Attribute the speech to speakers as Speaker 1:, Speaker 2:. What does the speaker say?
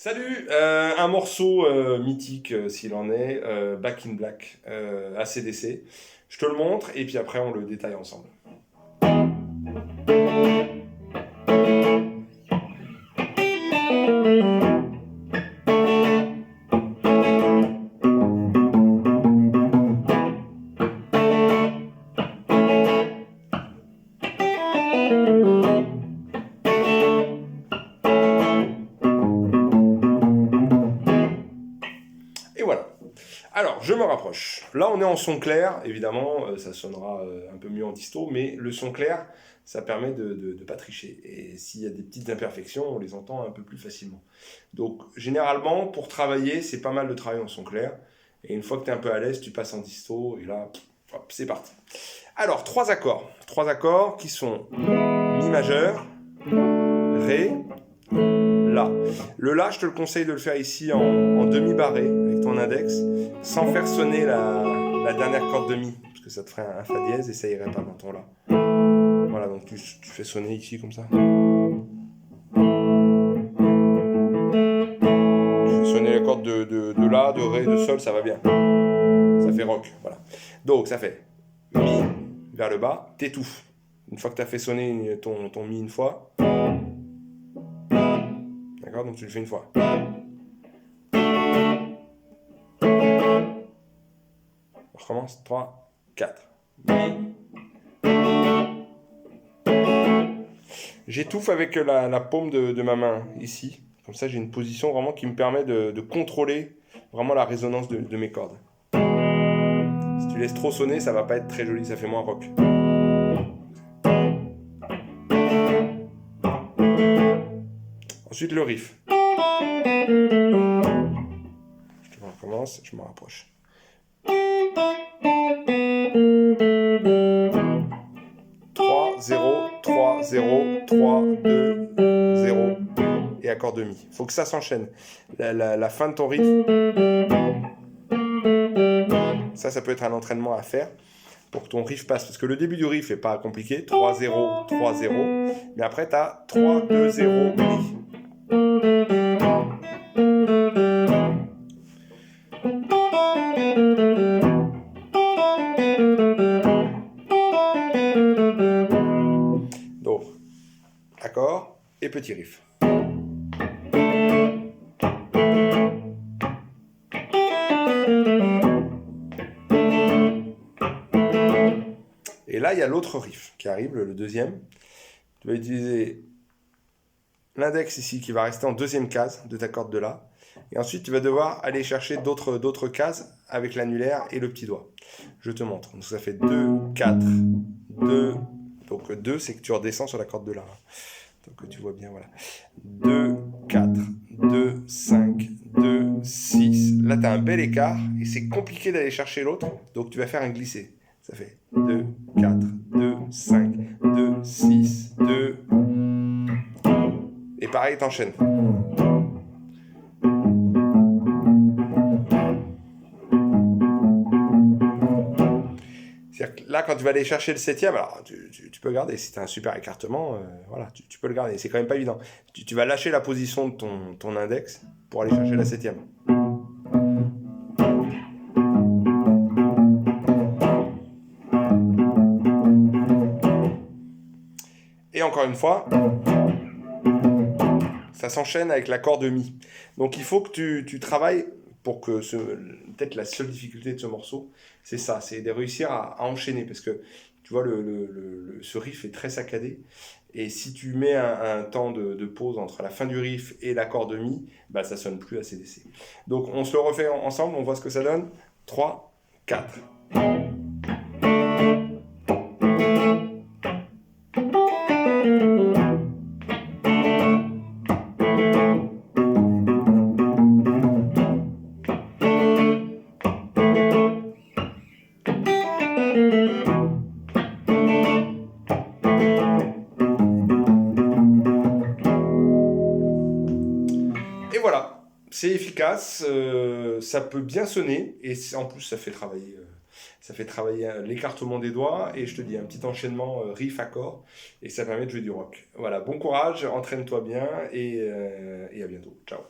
Speaker 1: Salut, un morceau mythique s'il en est, Back in Black, AC/DC. Je te le montre et puis après on le détaille ensemble. Et voilà. Alors, je me rapproche. Là, on est en son clair. Évidemment, ça sonnera un peu mieux en disto, mais le son clair, ça permet de ne pas tricher. Et s'il y a des petites imperfections, on les entend un peu plus facilement. Donc, généralement, pour travailler, c'est pas mal de travailler en son clair. Et une fois que tu es un peu à l'aise, tu passes en disto, et là, hop, c'est parti. Alors, trois accords. Trois accords qui sont Mi majeur, Ré, La. Le La, je te le conseille de le faire ici en demi-barré, avec ton index, sans faire sonner la dernière corde de Mi, parce que ça te ferait un Fa dièse et ça irait pas dans ton La. Voilà, donc tu fais sonner ici comme ça. Tu fais sonner les cordes de La, de Ré, de Sol, ça va bien. Ça fait rock, voilà. Donc ça fait Mi vers le bas, t'étouffes. Une fois que tu as fait sonner ton Mi une fois, d'accord, donc tu le fais une fois. On recommence, 3, 4. Mi. J'étouffe avec la paume de ma main, ici. Comme ça, j'ai une position vraiment qui me permet de contrôler vraiment la résonance de mes cordes. Si tu laisses trop sonner, ça va pas être très joli, ça fait moins rock. Ensuite, le riff. Je recommence, je me rapproche. 3, 0, 3, 0, 3, 2, 0 et accord de Mi. Il faut que ça s'enchaîne. La fin de ton riff, ça peut être un entraînement à faire pour que ton riff passe. Parce que le début du riff n'est pas compliqué. 3, 0, 3, 0. Mais après, tu as 3, 2, 0, Mi. Donc, accord et petit riff. Et là, il y a l'autre riff qui arrive, le deuxième. Tu vas utiliser l'index ici qui va rester en deuxième case de ta corde de La. Et ensuite, tu vas devoir aller chercher d'autres cases avec l'annulaire et le petit doigt. Je te montre. Donc ça fait 2, 4, 2. Donc 2, c'est que tu redescends sur la corde de La. Donc tu vois bien, voilà. 2, 4, 2, 5, 2, 6. Là, tu as un bel écart et c'est compliqué d'aller chercher l'autre. Donc tu vas faire un glissé. Ça fait 2, 4, 2, 5, 2, 6, 2. Et pareil, t'enchaînes. C'est-à-dire que là, quand tu vas aller chercher le septième, alors tu peux garder. Si tu as un super écartement, voilà, tu peux le garder. C'est quand même pas évident. Tu vas lâcher la position de ton index pour aller chercher la septième. Et encore une fois, ça s'enchaîne avec l'accord de Mi. Donc il faut que tu travailles pour que peut-être la seule difficulté de ce morceau, c'est ça, c'est de réussir à enchaîner. Parce que tu vois, ce riff est très saccadé. Et si tu mets un temps de pause entre la fin du riff et l'accord de Mi, bah, ça sonne plus AC/DC. Donc on se le refait ensemble, on voit ce que ça donne. 3, 4. Et voilà, c'est efficace, ça peut bien sonner et en plus ça fait travailler l'écartement des doigts et je te dis un petit enchaînement riff-accord et ça permet de jouer du rock. Voilà, bon courage, entraîne-toi bien et à bientôt. Ciao.